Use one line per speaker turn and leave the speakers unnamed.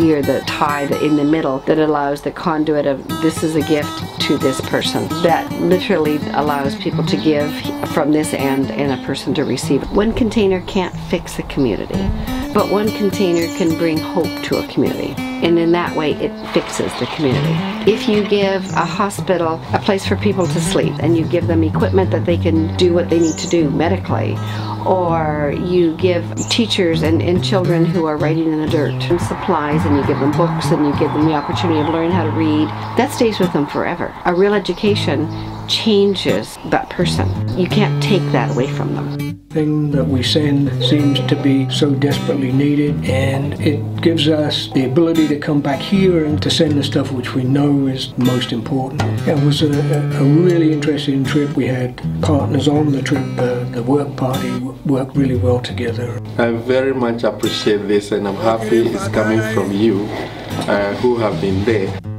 You're the tie in the middle that allows the conduit of this is a gift to this person. That literally allows people to give from this end and a person to receive. One container can't fix a community, but one container can bring hope to a community. And in that way, it fixes the community. If you give a hospital a place for people to sleep, and you give them equipment that they can do what they need to do medically, or you give teachers and children who are writing in the dirt and supplies, and you give them books, and you give them the opportunity to learn how to read, that stays with them forever. A real education changes that person. You can't take that away from them.
Thing that we send seems to be so desperately needed, and it gives us the ability to come back here and to send the stuff which we know is most important. It was a really interesting trip. We had partners on the trip. The work party worked really well together.
I very much appreciate this, and I'm happy it's coming from you who have been there.